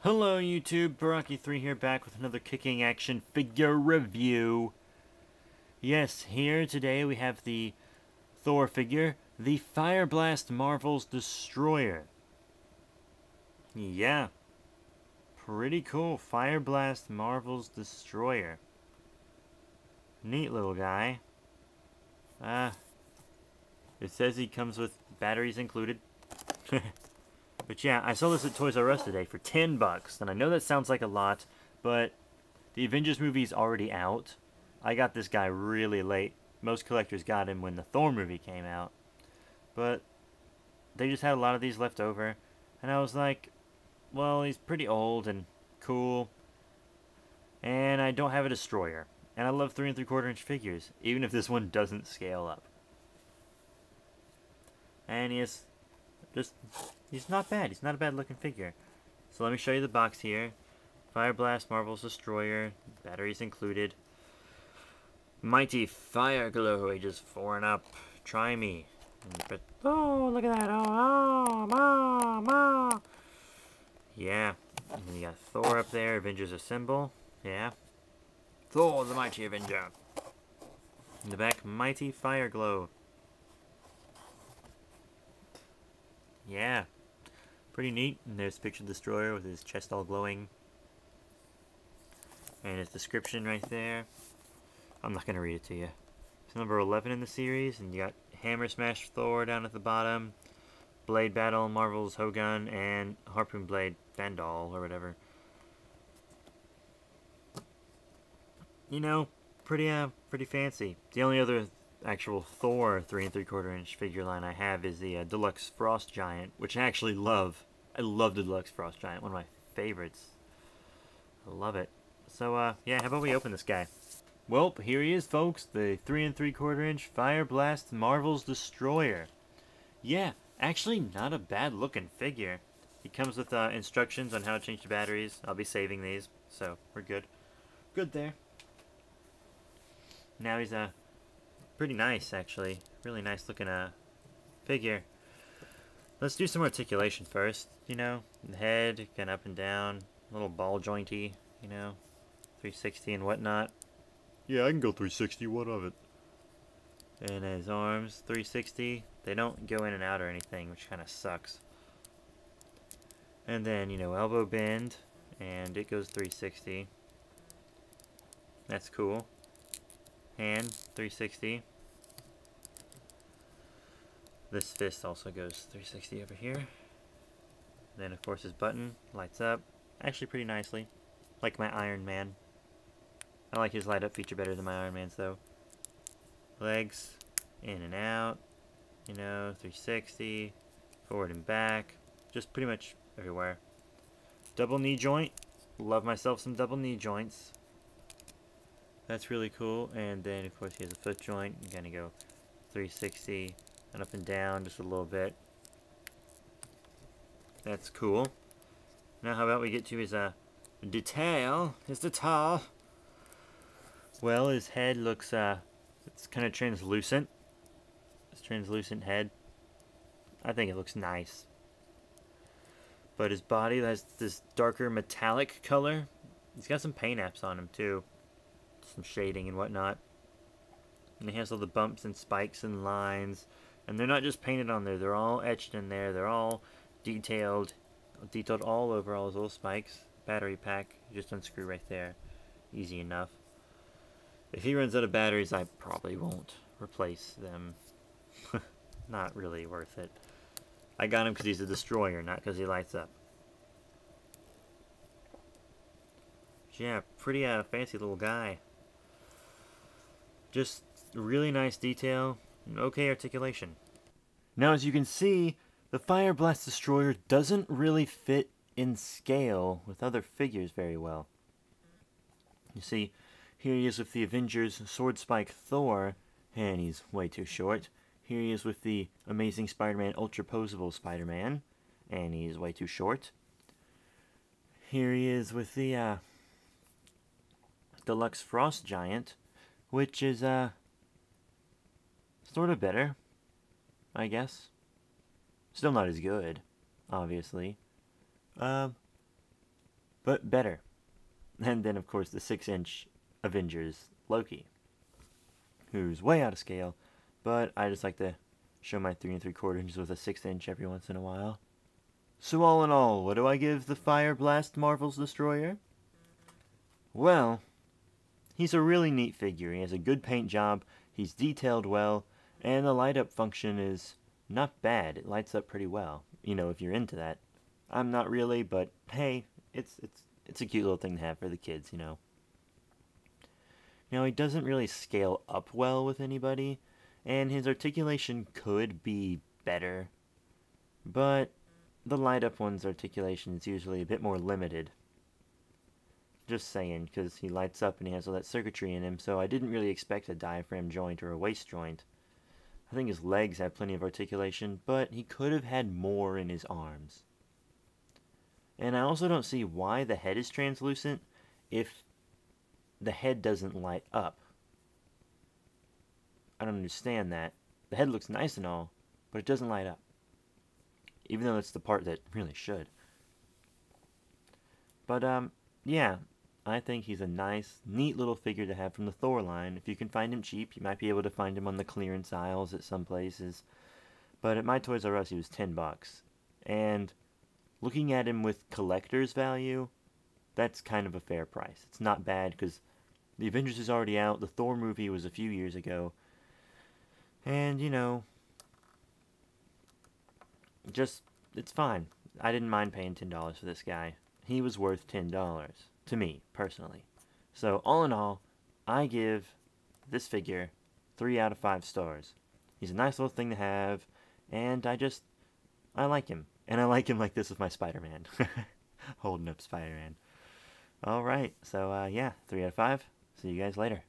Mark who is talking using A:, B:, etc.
A: Hello YouTube, Baraki3 here, back with another kicking action figure review. Yes, here today we have the Thor figure, the Fire Blast Marvel's Destroyer. Yeah, pretty cool, Fire Blast Marvel's Destroyer. Neat little guy. It says he comes with batteries included. But yeah, I saw this at Toys R Us today for $10, and I know that sounds like a lot, but the Avengers movie's already out. I got this guy really late. Most collectors got him when the Thor movie came out. But they just had a lot of these left over, and I was like, well, he's pretty old and cool, and I don't have a destroyer. And I love 3 3/4 inch figures, even if this one doesn't scale up. And he's not bad. He's not a bad looking figure. So let me show you the box here. Fire Blast Marvel's Destroyer, batteries included. Mighty Fire Glow, ages 4 and up. Try me. Oh, look at that. Oh. Yeah. And then you got Thor up there, Avengers Assemble. Yeah. Thor, the Mighty Avenger. In the back, Mighty Fire Glow. Yeah. Pretty neat. And there's a picture of the Destroyer with his chest all glowing. And his description right there. I'm not going to read it to you. It's number 11 in the series. And you got Hammer Smash Thor down at the bottom. Blade Battle Marvel's Hogun. And Harpoon Blade Vandal or whatever. You know, pretty fancy. The only other actual Thor 3 3/4 inch figure line I have is the Deluxe Frost Giant, which I actually love. I love the Deluxe Frost Giant, one of my favorites. I love it. So yeah, how about we open this guy? Well, here he is, folks, the 3 3/4 inch Fire Blast Marvel's Destroyer. Yeah, actually not a bad looking figure. He comes with instructions on how to change the batteries. I'll be saving these, so we're good. Good there. Now he's pretty nice, actually. Really nice looking figure. Let's do some articulation first, you know. The head, kind of up and down. A little ball jointy, you know. 360 and whatnot. Yeah, I can go 360, what of it? And his arms, 360. They don't go in and out or anything, which kind of sucks. And then, you know, elbow bend. And it goes 360. That's cool. Hand, 360. This fist also goes 360 over here. Then, of course, his button lights up. Actually, pretty nicely. Like my Iron Man. I like his light up feature better than my Iron Man's, though. Legs, in and out. You know, 360. Forward and back. Just pretty much everywhere. Double knee joint. Love myself some double knee joints. That's really cool. And then, of course, he has a foot joint. You're going to go 360 and up and down just a little bit. That's cool. Now, how about we get to his detail? His detail. Well, his head looks it's kind of translucent. This translucent head. I think it looks nice. But his body has this darker metallic color. He's got some paint apps on him too. Some shading and whatnot. And he has all the bumps and spikes and lines. And they're not just painted on there. They're all etched in there. They're all detailed all over all those little spikes. Battery pack. You just unscrew right there. Easy enough. If he runs out of batteries, I probably won't replace them. Not really worth it. I got him because he's a destroyer, not because he lights up. Yeah, pretty fancy little guy. Just really nice detail, and okay articulation. Now, as you can see, the Fire Blast Destroyer doesn't really fit in scale with other figures very well. You see, here he is with the Avengers Sword Spike Thor, and he's way too short. Here he is with the Amazing Spider-Man Ultra Posable Spider-Man, and he's way too short. Here he is with the Deluxe Frost Giant, which is sort of better, I guess. Still not as good, obviously. but better. And then, of course, the 6-inch Avengers Loki, who's way out of scale, but I just like to show my 3 3/4 inches with a 6-inch every once in a while. So all in all, what do I give the Fire Blast Marvel's Destroyer? Well, he's a really neat figure. He has a good paint job, he's detailed well, and the light up function is not bad. It lights up pretty well, you know, if you're into that. I'm not really, but hey, it's a cute little thing to have for the kids, you know. Now, he doesn't really scale up well with anybody, and his articulation could be better, but the light up one's articulation is usually a bit more limited. Just saying, because he lights up and he has all that circuitry in him, so I didn't really expect a diaphragm joint or a waist joint. I think his legs have plenty of articulation, but he could have had more in his arms. And I also don't see why the head is translucent if the head doesn't light up. I don't understand that. The head looks nice and all, but it doesn't light up. Even though it's the part that really should. But, yeah, I think he's a nice, neat little figure to have from the Thor line. If you can find him cheap, you might be able to find him on the clearance aisles at some places. But at my Toys R Us, he was $10. And looking at him with collector's value, that's kind of a fair price. It's not bad because the Avengers is already out. The Thor movie was a few years ago. And, you know, just, it's fine. I didn't mind paying $10 for this guy. He was worth $10 to me, personally. So, all in all, I give this figure 3 out of 5 stars. He's a nice little thing to have, and I like him. And I like him like this with my Spider-Man. Holding up Spider-Man. Alright, so, yeah, 3 out of 5. See you guys later.